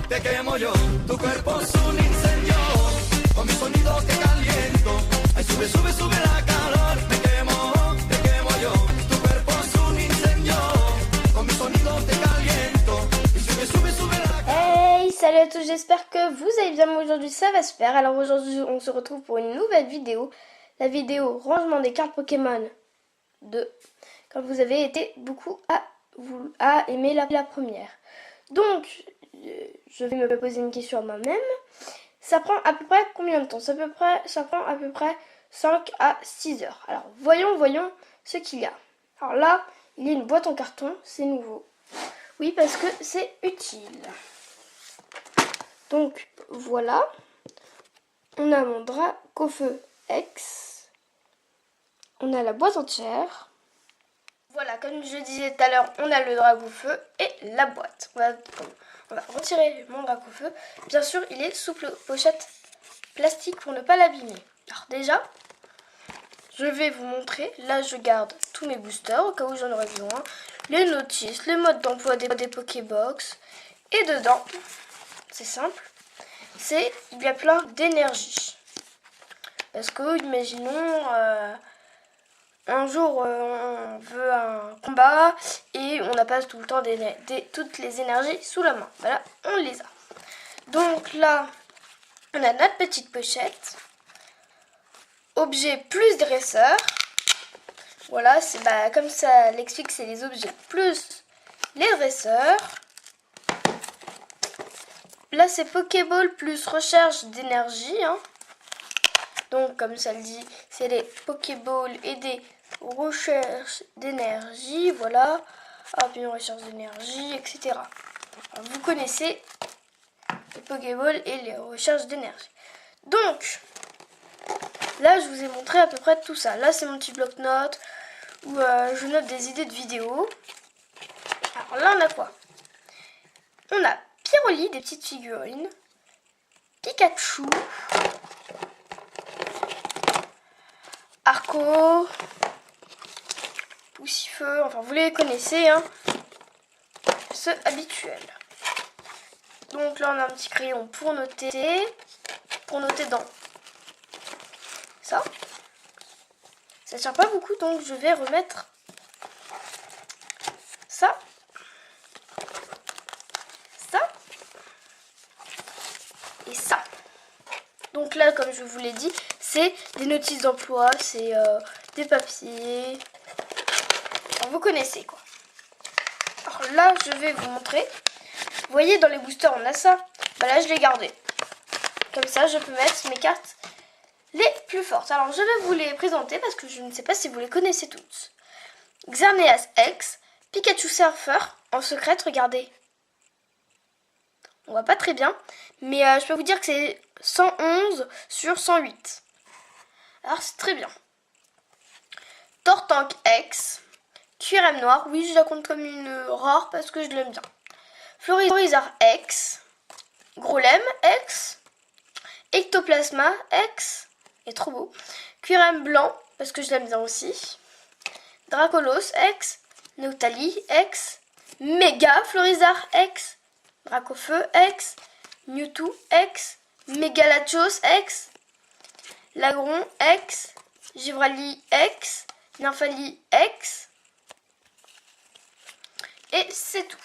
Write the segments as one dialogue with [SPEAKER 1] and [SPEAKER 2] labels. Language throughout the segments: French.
[SPEAKER 1] te quemo yo. Tu cuerpo es un incendio, con mi sonido te caliento. Ay, sube, sube, sube la calor, te quemo yo. Tu cuerpo es un incendio, con mi sonido te caliento. Y sube, sube, sube la calor.
[SPEAKER 2] Hey, salut à tous, j'espère que vous allez bien. Moi aujourd'hui ça va super. Alors aujourd'hui on se retrouve pour une nouvelle vidéo. La vidéo rangement des cartes Pokémon 2. Quand vous avez été beaucoup à aimer la première. Donc je vais me poser une question à moi-même. Ça prend à peu près combien de temps? Ça prend à peu près 5 à 6 heures. Alors voyons ce qu'il y a. Alors là, il y a une boîte en carton, c'est nouveau. Oui, parce que c'est utile. Donc voilà, on a mon Dracofeu X, on a la boîte entière. Voilà, comme je disais tout à l'heure, on a le Dracofeu et la boîte. On va retirer mon Dracofeu. Bien sûr, il est sous pochette plastique pour ne pas l'abîmer. Alors déjà, je vais vous montrer. Là, je garde tous mes boosters au cas où j'en aurai besoin. Les notices, le mode d'emploi des Pokébox. Et dedans, c'est simple, il y a plein d'énergie. Parce que, imaginons, un jour, on veut un combat et on n'a pas tout le temps toutes les énergies sous la main. Voilà, on les a. Donc là, on a notre petite pochette. Objet plus dresseur. Voilà, c'est comme ça l'explique, c'est les objets plus les dresseurs. Là, c'est Pokéball plus recherche d'énergie. Hein. Donc, comme ça le dit, c'est les Pokéballs et des recherches d'énergie. Voilà. Hop, une recherche d'énergie, etc. Alors, vous connaissez les Pokéballs et les recherches d'énergie. Donc, là, je vous ai montré à peu près tout ça. Là, c'est mon petit bloc-notes où je note des idées de vidéos. Alors là, on a quoi? On a Pyroli, des petites figurines, Pikachu, Arco, Poussifeu, enfin vous les connaissez, hein, ceux habituels. Donc là on a un petit crayon pour noter dans ça. Ça tient pas beaucoup donc je vais remettre ça. Et ça. Donc là, comme je vous l'ai dit, c'est des notices d'emploi, c'est des papiers. Alors, vous connaissez quoi. Alors là, je vais vous montrer. Vous voyez, dans les boosters, on a ça. Bah là, je l'ai gardé. Comme ça, je peux mettre mes cartes les plus fortes. Alors, je vais vous les présenter parce que je ne sais pas si vous les connaissez toutes. Xerneas X, Pikachu Surfer en secrète, regardez. On voit pas très bien, mais je peux vous dire que c'est 111 sur 108. Alors c'est très bien. Tortank X, QRM noir, oui je la compte comme une rare parce que je l'aime bien. Florizard X, Grolem X, Ectoplasma X, est trop beau. QRM blanc parce que je l'aime bien aussi. Dracolos X, Noctali X, Mega Florizard X, Dracofeu X, Mewtwo X, Megalachos X, Lagron X, Givrali X, Nymphali X. Et c'est tout.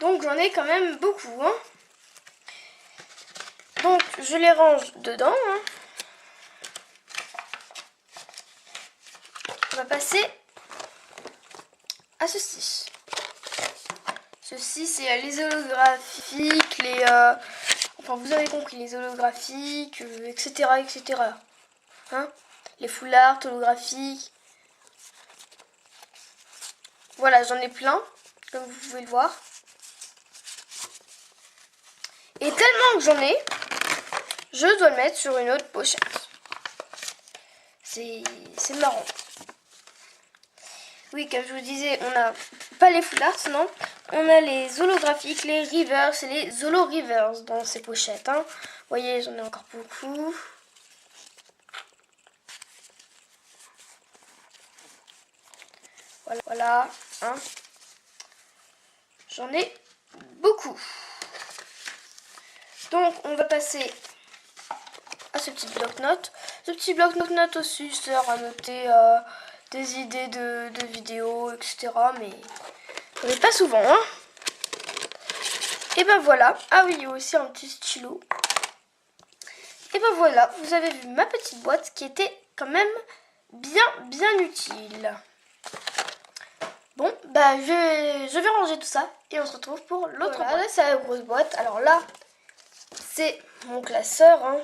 [SPEAKER 2] Donc j'en ai quand même beaucoup. Hein. Donc je les range dedans. Hein. On va passer à ceci. Ceci, c'est les holographiques, enfin, vous avez compris, les holographiques, etc., etc. Hein, les full art holographiques. Voilà, j'en ai plein, comme vous pouvez le voir. Et tellement que j'en ai, je dois le mettre sur une autre pochette. C'est marrant. Oui, comme je vous disais, on n'a pas les full art, non. On a les holographiques, les rivers et les holo rivers dans ces pochettes. Hein. Vous voyez, j'en ai encore beaucoup. Voilà. Hein. J'en ai beaucoup. Donc on va passer à ce petit bloc-notes. Ce petit bloc-notes aussi sert à noter des idées de vidéos, etc. Mais j'en ai pas souvent. Hein. Et ben voilà. Ah oui, il y a aussi un petit stylo. Et ben voilà, vous avez vu ma petite boîte qui était quand même bien utile. Bon, bah je vais ranger tout ça et on se retrouve pour l'autre boîte. Là, c'est la grosse boîte. Alors là, c'est mon classeur. Hein.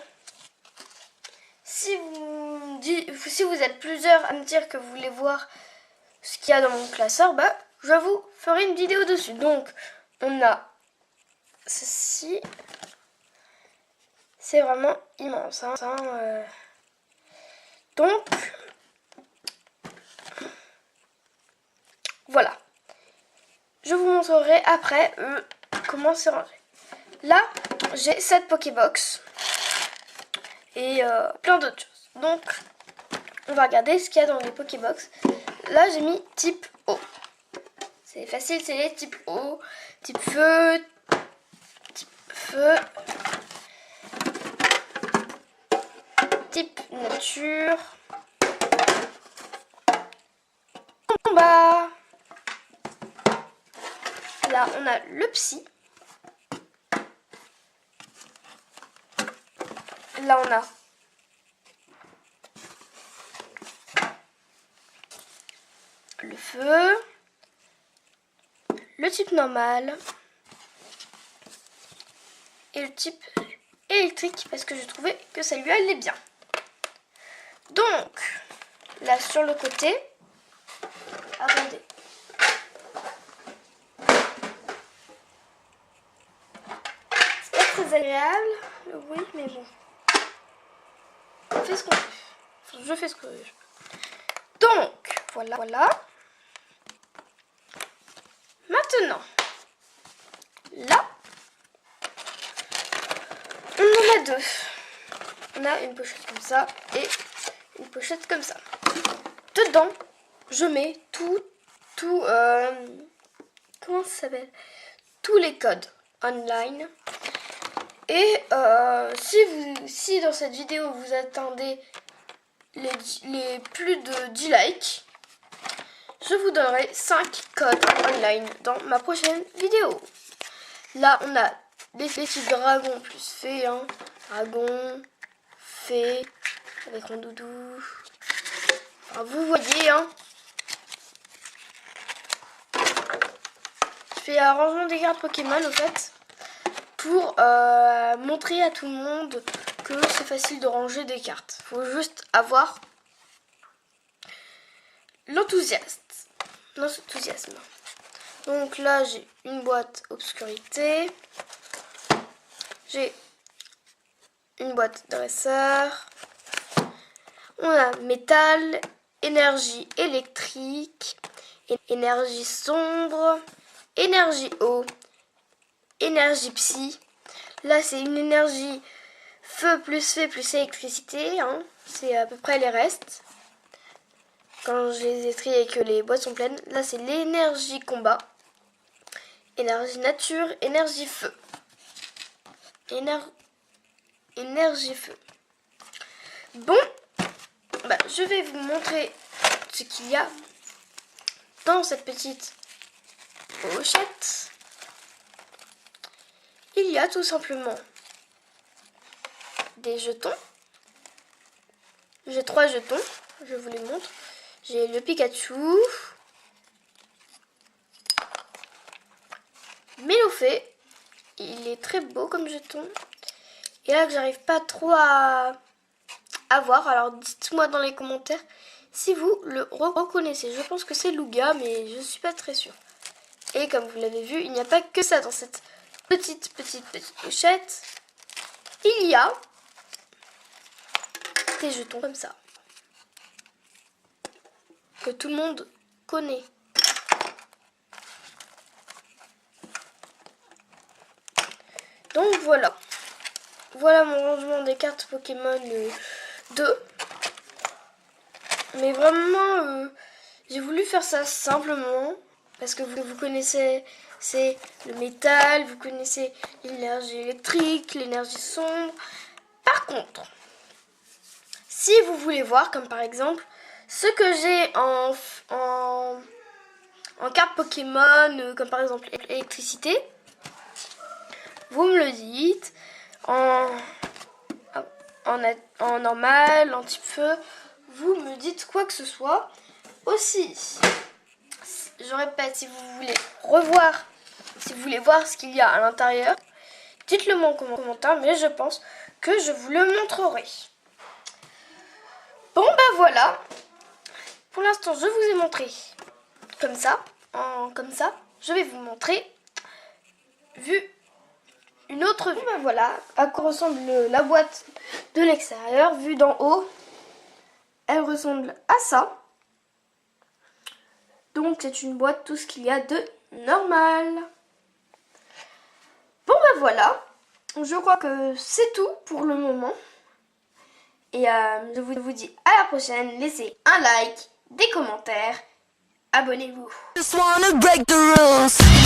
[SPEAKER 2] Si vous êtes plusieurs à me dire que vous voulez voir ce qu'il y a dans mon classeur, bah je vous ferai une vidéo dessus. Donc, on a ceci. C'est vraiment immense. Hein. Donc, voilà. Je vous montrerai après comment c'est rangé. Là, j'ai 7 Pokébox et plein d'autres choses. Donc, on va regarder ce qu'il y a dans les Pokébox. Là, j'ai mis type eau. C'est facile, c'est les types eau, type feu, type nature, combat. Là, on a le psy. Là, on a le feu, le type normal et le type électrique parce que je trouvais que ça lui allait bien. Donc, là, sur le côté, attendez. C'est pas très agréable, oui, mais bon. On fait ce qu'on fait. Enfin, je fais ce que je veux. Donc, voilà. Maintenant, là, on en a deux. On a une pochette comme ça et une pochette comme ça. Dedans, je mets comment ça s'appelle? Tous les codes online. Et si dans cette vidéo vous attendez les plus de 10 likes, je vous donnerai 5 codes online dans ma prochaine vidéo. Là, on a des petits dragons plus fées. Hein. Dragon, fée, avec mon doudou. Enfin, vous voyez, hein. Je fais un rangement des cartes Pokémon, en fait, pour montrer à tout le monde que c'est facile de ranger des cartes. Il faut juste avoir l'enthousiasme. Donc là, j'ai une boîte obscurité. J'ai une boîte dresseur. On a métal, énergie électrique, énergie sombre, énergie eau, énergie psy. Là, c'est une énergie feu plus électricité. Hein. C'est à peu près les restes. Quand je les ai triés et que les boîtes sont pleines. Là, c'est l'énergie combat. Énergie nature, énergie feu. Énergie feu. Bon, bah, je vais vous montrer ce qu'il y a dans cette petite pochette. Il y a tout simplement des jetons. J'ai 3 jetons, je vous les montre. J'ai le Pikachu, Melofée, il est très beau comme jeton. Et là que j'arrive pas trop à voir, alors dites-moi dans les commentaires si vous le reconnaissez. Je pense que c'est Lugia, mais je suis pas très sûre. Et comme vous l'avez vu, il n'y a pas que ça dans cette petite pochette. Il y a des jetons comme ça, que tout le monde connaît. Donc voilà. Voilà mon rangement des cartes Pokémon 2. Mais vraiment, j'ai voulu faire ça simplement. parce que vous connaissez c'est le métal, vous connaissez l'énergie électrique, l'énergie sombre. Par contre, si vous voulez voir, comme par exemple, ce que j'ai en carte Pokémon, comme par exemple électricité, vous me le dites en normal, en type feu, vous me dites quoi que ce soit. Aussi, je répète, si vous voulez revoir, si vous voulez voir ce qu'il y a à l'intérieur, dites-le moi en commentaire, mais je pense que je vous le montrerai. Bon bah voilà, pour l'instant je vous ai montré comme ça, je vais vous montrer une autre vue. Bah voilà à quoi ressemble la boîte de l'extérieur, vue d'en haut, elle ressemble à ça. Donc c'est une boîte, tout ce qu'il y a de normal. Bon ben voilà, je crois que c'est tout pour le moment. Et je vous dis à la prochaine, laissez un like, des commentaires, abonnez-vous.
[SPEAKER 1] Just wanna break the rules.